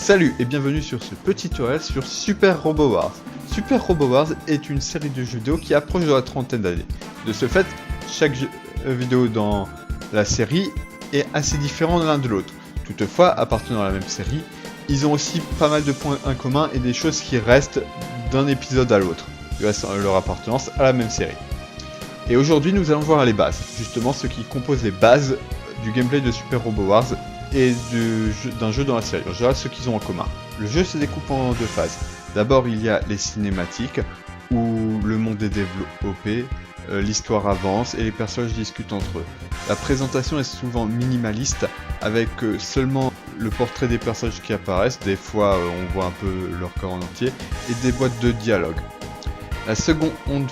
Salut et bienvenue sur ce petit tutoriel sur Super Robot Wars. Super Robot Wars est une série de jeux vidéo qui approche de la trentaine d'années. De ce fait, chaque jeu vidéo dans la série est assez différent l'un de l'autre. Toutefois, appartenant à la même série, ils ont aussi pas mal de points en commun et des choses qui restent d'un épisode à l'autre, grâce à leur appartenance à la même série. Et aujourd'hui, nous allons voir les bases, justement ce qui compose les bases du gameplay de Super Robot Wars et d'un jeu dans la série. En général, ce qu'ils ont en commun. Le jeu se découpe en deux phases. D'abord, il y a les cinématiques, où le monde est développé, l'histoire avance et les personnages discutent entre eux. La présentation est souvent minimaliste, avec seulement le portrait des personnages qui apparaissent, des fois on voit un peu leur corps en entier, et des boîtes de dialogue. La seconde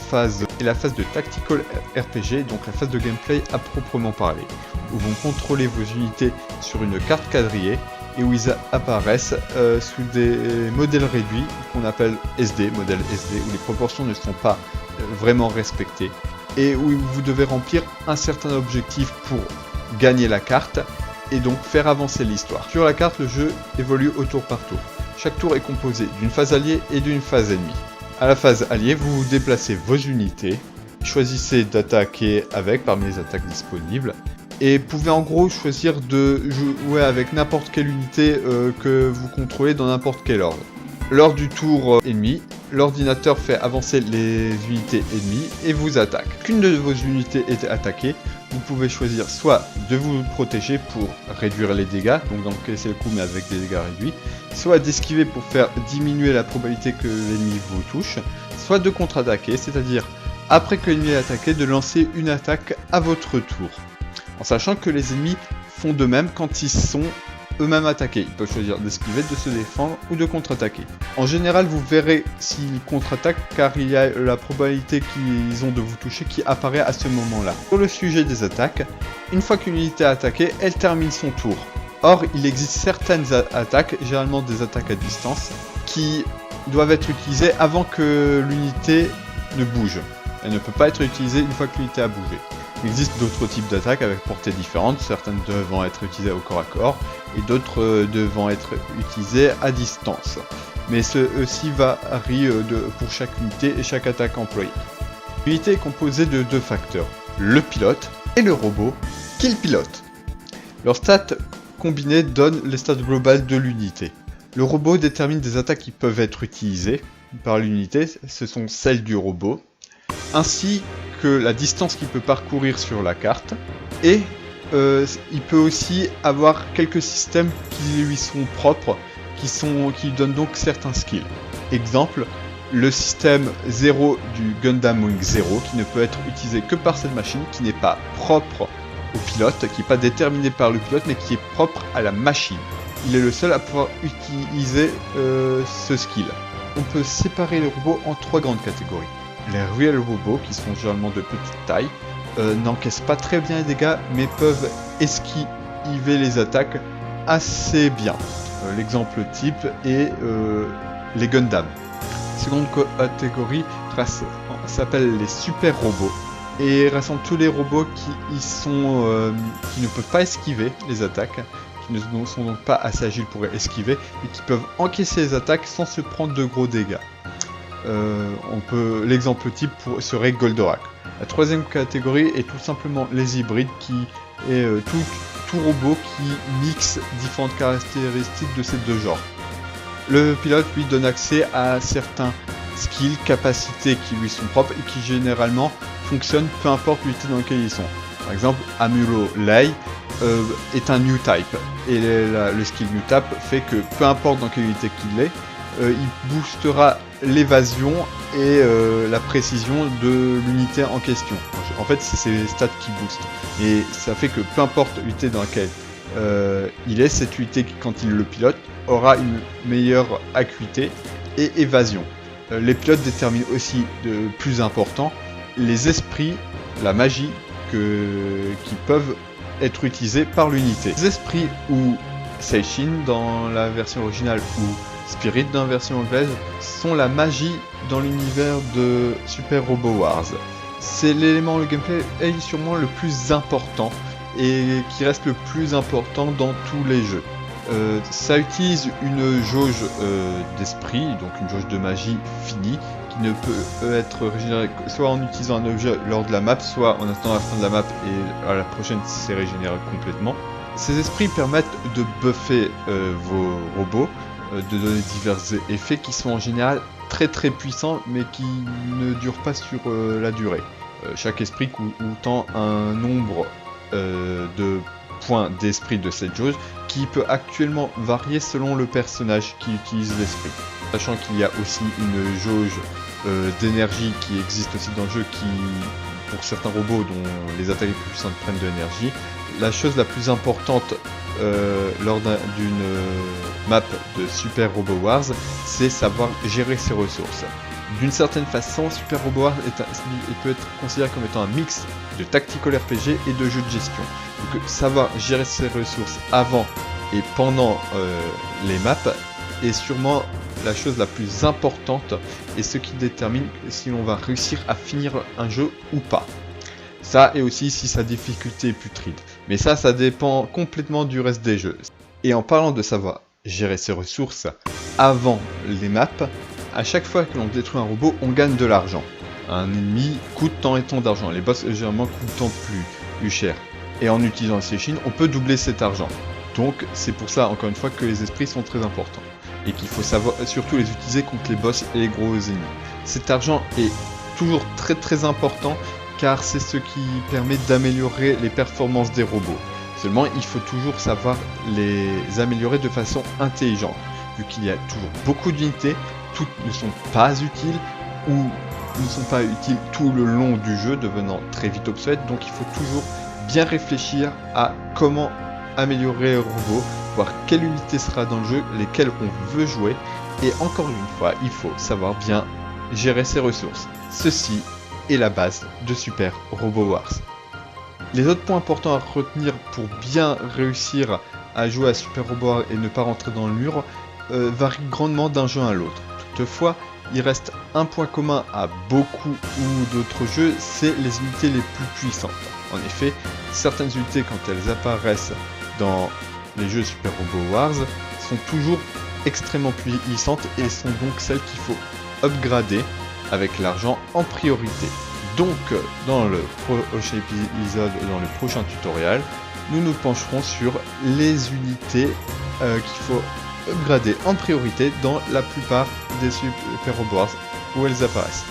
phase est la phase de Tactical RPG, donc la phase de gameplay à proprement parler, où vous contrôlez vos unités sur une carte quadrillée et où ils apparaissent sous des modèles réduits qu'on appelle SD, modèle SD, où les proportions ne sont pas vraiment respectées et où vous devez remplir un certain objectif pour gagner la carte et donc faire avancer l'histoire. Sur la carte, le jeu évolue au tour par tour. Chaque tour est composé d'une phase alliée et d'une phase ennemie. À la phase alliée, vous déplacez vos unités, choisissez d'attaquer avec parmi les attaques disponibles, et pouvez en gros choisir de jouer avec n'importe quelle unité que vous contrôlez dans n'importe quel ordre. Lors du tour ennemi, l'ordinateur fait avancer les unités ennemies et vous attaque. Qu'une de vos unités est attaquée, vous pouvez choisir soit de vous protéger pour réduire les dégâts, donc d'encaisser le coup mais avec des dégâts réduits, soit d'esquiver pour faire diminuer la probabilité que l'ennemi vous touche, soit de contre-attaquer, c'est-à-dire après que l'ennemi est attaqué, de lancer une attaque à votre tour. En sachant que les ennemis font de même quand ils sont eux-mêmes attaqués. Ils peuvent choisir d'esquiver, de se défendre ou de contre-attaquer. En général, vous verrez s'ils contre-attaquent car il y a la probabilité qu'ils ont de vous toucher qui apparaît à ce moment-là. Pour le sujet des attaques, une fois qu'une unité est attaquée, elle termine son tour. Or, il existe certaines attaques, généralement des attaques à distance, qui doivent être utilisées avant que l'unité ne bouge. Elle ne peut pas être utilisée une fois que l'unité a bougé. Il existe d'autres types d'attaques avec portées différentes, certaines devant être utilisées au corps à corps et d'autres devant être utilisées à distance. Mais ceci varie pour chaque unité et chaque attaque employée. L'unité est composée de deux facteurs, le pilote et le robot qui le pilote. Leurs stats combinés donnent les stats globales de l'unité. Le robot détermine des attaques qui peuvent être utilisées par l'unité, ce sont celles du robot, ainsi que la distance qu'il peut parcourir sur la carte, et il peut aussi avoir quelques systèmes qui lui sont propres, qui donnent donc certains skills. Exemple, le système 0 du Gundam Wing 0, qui ne peut être utilisé que par cette machine, qui n'est pas propre au pilote, qui n'est pas déterminé par le pilote, mais qui est propre à la machine. Il est le seul à pouvoir utiliser ce skill. On peut séparer les robots en trois grandes catégories. Les Real Robots, qui sont généralement de petite taille, n'encaissent pas très bien les dégâts, mais peuvent esquiver les attaques assez bien. L'exemple type est les Gundam. Seconde catégorie s'appelle les Super Robots, et rassemble tous les robots qui ne peuvent pas esquiver les attaques, qui ne sont donc pas assez agiles pour esquiver, et qui peuvent encaisser les attaques sans se prendre de gros dégâts. L'exemple type serait Goldorak. La troisième catégorie est tout simplement les hybrides, qui est tout robot qui mixe différentes caractéristiques de ces deux genres. Le pilote lui donne accès à certains skills, capacités qui lui sont propres et qui généralement fonctionnent peu importe l'unité dans laquelle ils sont. Par exemple, Amulo Lei est un new type, et le skill new type fait que peu importe dans quelle unité qu'il est, il boostera l'évasion et la précision de l'unité en question. En fait, c'est ses stats qui boostent. Et ça fait que peu importe l'unité dans laquelle il est, cette unité, quand il le pilote, aura une meilleure acuité et évasion. Les pilotes déterminent aussi de plus important les esprits, la magie qui peuvent être utilisés par l'unité. Les esprits, ou Seishin dans la version originale, ou Spirit dans la version anglaise, sont la magie dans l'univers de Super Robot Wars. C'est l'élément, le gameplay est sûrement le plus important et qui reste le plus important dans tous les jeux. Ça utilise une jauge d'esprit, donc une jauge de magie finie, qui ne peut être régénérée soit en utilisant un objet lors de la map, soit en attendant la fin de la map et à la prochaine c'est régénéré complètement. Ces esprits permettent de buffer vos robots, de donner divers effets qui sont en général très puissants mais qui ne durent pas sur la durée. Chaque esprit coûtant un nombre de points d'esprit de cette jauge qui peut actuellement varier selon le personnage qui utilise l'esprit. Sachant qu'il y a aussi une jauge d'énergie qui existe aussi dans le jeu qui, pour certains robots dont les attaques les plus puissantes prennent de l'énergie. La chose la plus importante lors d'une map de Super Robo Wars, c'est savoir gérer ses ressources. D'une certaine façon, Super Robo Wars peut être considéré comme étant un mix de tactical RPG et de jeu de gestion. Donc savoir gérer ses ressources avant et pendant les maps est sûrement la chose la plus importante et ce qui détermine si l'on va réussir à finir un jeu ou pas. Ça et aussi si sa difficulté est putride. Mais ça dépend complètement du reste des jeux. Et en parlant de savoir gérer ses ressources avant les maps, à chaque fois que l'on détruit un robot, on gagne de l'argent. Un ennemi coûte tant et tant d'argent. Les boss généralement coûtent tant plus cher. Et en utilisant ces chines, on peut doubler cet argent. Donc c'est pour ça, encore une fois, que les esprits sont très importants. Et qu'il faut savoir surtout les utiliser contre les boss et les gros ennemis. Cet argent est toujours très important car c'est ce qui permet d'améliorer les performances des robots. Seulement, il faut toujours savoir les améliorer de façon intelligente, vu qu'il y a toujours beaucoup d'unités, toutes ne sont pas utiles ou ne sont pas utiles tout le long du jeu, devenant très vite obsolètes. Donc il faut toujours bien réfléchir à comment améliorer le robot, voir quelle unité sera dans le jeu, lesquelles on veut jouer, et encore une fois, il faut savoir bien gérer ses ressources. Ceci est la base de Super Robo Wars. Les autres points importants à retenir pour bien réussir à jouer à Super Robo Wars et ne pas rentrer dans le mur varient grandement d'un jeu à l'autre. Toutefois, il reste un point commun à beaucoup d'autres jeux, c'est les unités les plus puissantes. En effet, certaines unités quand elles apparaissent dans les jeux Super Robo Wars sont toujours extrêmement puissantes et sont donc celles qu'il faut upgrader avec l'argent en priorité. Donc dans le prochain épisode, dans le prochain tutoriel, nous nous pencherons sur les unités qu'il faut upgrader en priorité dans la plupart des Super Robo Wars où elles apparaissent.